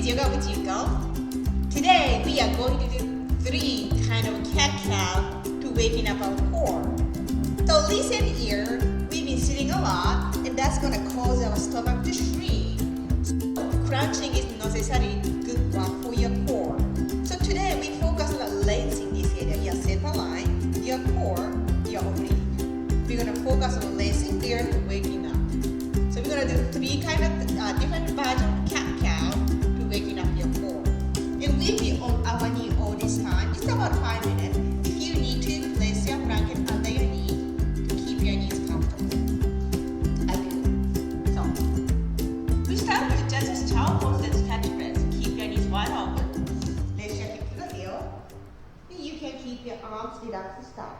Yoga with YUKO. Today we are going to do 3 kind of cat-cow to waken up our core. So listen here, we've been sitting a lot and that's going to cause our stomach to shrink. So crunching is necessarily good one for your core. So today we focus on lengthening this area, your center line, your core, your oblique. We're going to focus on lengthening there to waking up. So we're going to do 3 kind of different versions of cat-cow to waking up your core. And we'll be on our knee all this time. It's about 5 minutes. If you need to, place your blanket under your knee to keep your knees comfortable. Okay. So we start with just a child pose and catch breath. Keep your knees wide open. Place your hip to the heel. And you can keep your arms relaxed to start.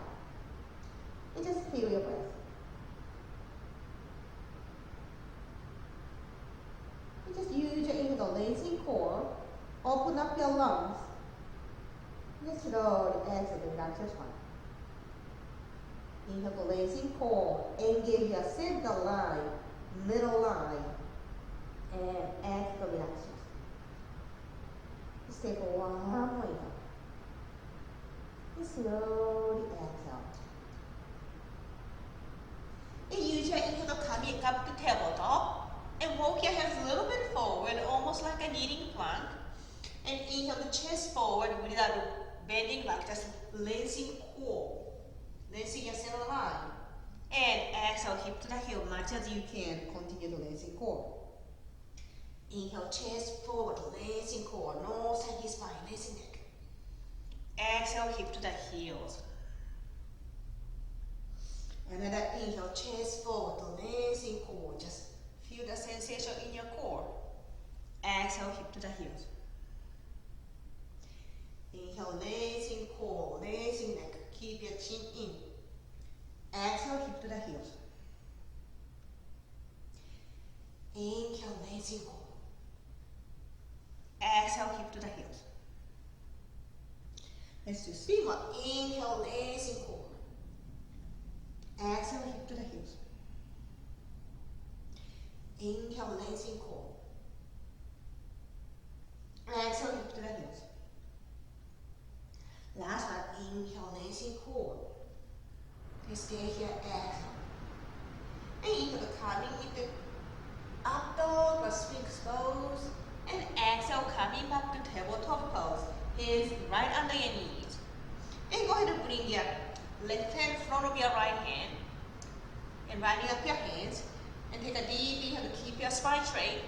And just feel your breath. Just use your inhale, lengthening core, open up your lungs, just slowly exhale and relax your spine. Inhale, lengthening core, engage your center line, middle line, and exhale, relax your spine. Just take one more inhale, and slowly exhale. And use your inhale to come up to tabletop. And walk your hands a little bit forward, almost like a kneeling plank. And inhale the chest forward without bending back, just lengthening core. Lengthening your center line. And exhale, hip to the heel, much as you can. Continue to lengthen core. Inhale, chest forward, lengthening core. No side spine, lengthen neck. Exhale, hip to the heels. Another inhale, chest forward, lengthening core. Just feel the sensation in your core. Exhale, hip to the heels. Inhale, lengthening core, lengthening neck. Keep your chin in. Exhale, hip to the heels. Inhale, lengthening core. Exhale, hip to the heels. Let's do 3 more. Inhale, lengthening core. Exhale, hip to the heels. Inhale, lengthening core. Exhale, hip to the heels. Last one, inhale, lengthening core. And stay here, exhale. And inhale, coming into up dog or sphinx pose. And exhale, coming back to tabletop pose. Hands right under your knees. And go ahead and bring your left hand in front of your right hand. And running up your hands. And take a deep inhale to keep your spine straight.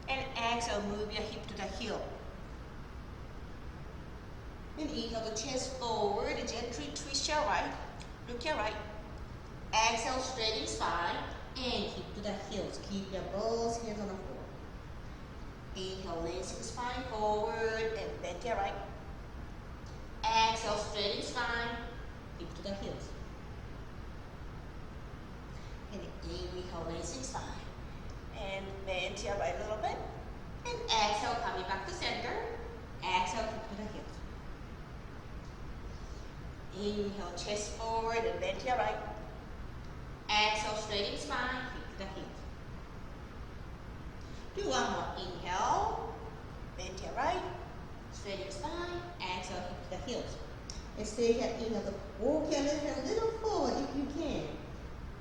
And exhale, move your hip to the heel. And inhale the chest forward, gently twist your right, look your right. Exhale, straighten spine, and hip to the heels. Keep your both hands on the floor. Inhale, lengthen spine forward, and bend your right. Exhale, straighten spine, hip to the heels. And inhale, lengthen spine. And bend your right a little bit. And exhale, coming back to center. Exhale, hip to the heels. Inhale, chest forward and bend your right. Exhale, straighten spine, hip to the heels. Do one more. Inhale, bend your right, straighten spine, exhale, hip to the heels. And stay here. Inhale, walk your left hand a little forward if you can.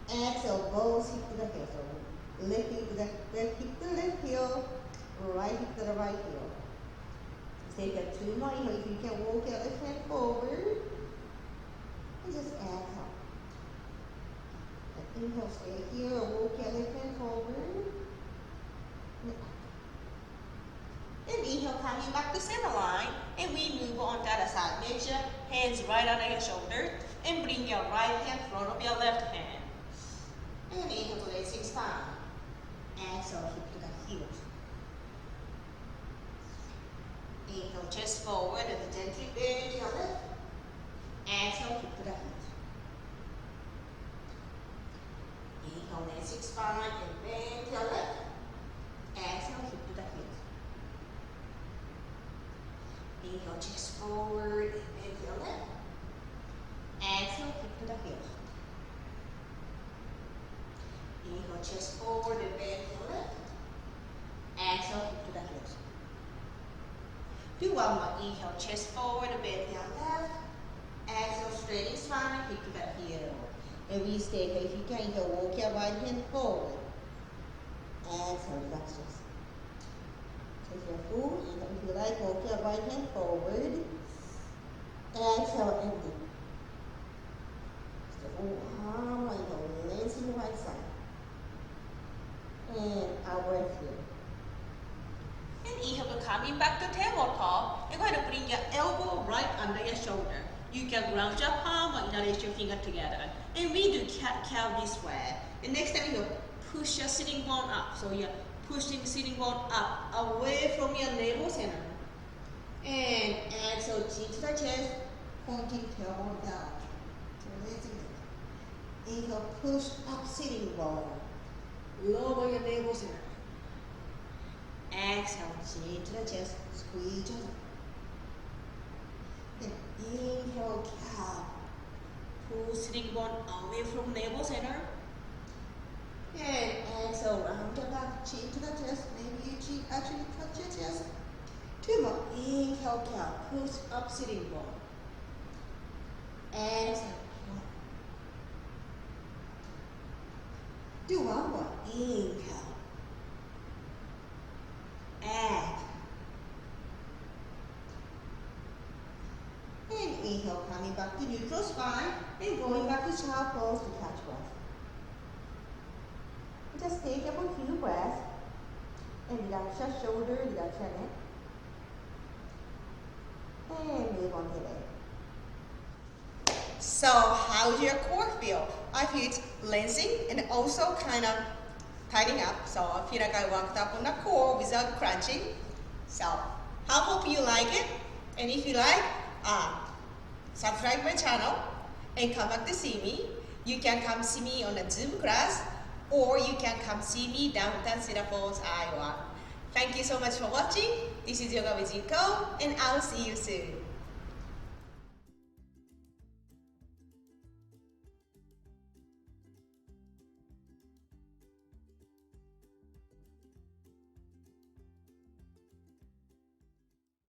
Exhale, both hip to the heel. So left hip to the left heel, right hip to the right heel. Take a 2 more inhale. If you can, walk your left hand forward. And just exhale. And inhale, stay here. Walk your left hand forward. And inhale, coming back to center line. And we move on to the other side. Make sure hands right under your shoulder. And bring your right hand in front of your left hand. And inhale to lengthen spine. Exhale, hip to the heels. Inhale, chest forward and gently bend your left. Exhale, hip to the heels. Inhale, lengthen spine and bend your left. Exhale, hip to the heels. Inhale, chest forward and bend your left. Exhale, hip to the heels. Inhale, chest forward and bend your left. Exhale, hip to the heels. Do one more. Inhale, chest forward, bend your left. Exhale, straighten spine, kick that heel. And we stay here. If you can, inhale, walk your right hand forward. Exhale, relax chest. Take your full. Inhale, if you like, walk your right hand forward. Exhale, empty. Step arm, inhale, lengthen the right side. And our breath here. And inhale, coming back to tabletop. And go ahead and bring your elbow right under your shoulder. You can ground your palm or interlace your finger together. And we do cat-cow this way. And next time you push your sitting bone up. So you're pushing the sitting bone up, away from your navel center. And exhale, chin to the chest, pointing tailbone down. Inhale, push up sitting bone. Lower your navel center. Exhale, chin to the chest, squeeze your tongue. Then inhale, cow. Pull sitting bone away from navel center. And exhale, round your back, chin to the chest. Maybe your chin actually touch your chest. Two more. Inhale, cow. Push up sitting bone. Exhale. Do one more. Inhale. Exhale. And inhale, coming back to neutral spine and going back to child pose to catch breath. Just take up a few breaths and relax your shoulder, relax your neck. And move on to the leg. So how's your core feel? I feel it's lengthening and also kind of tightening up. So I feel like I worked up on the core without crunching. So I hope you like it. And if you like, subscribe my channel and come back to see me. You can come see me on a Zoom class or you can come see me downtown Cedar Falls, Iowa. Thank you so much for watching. This is Yoga with YUKO and I'll see you soon.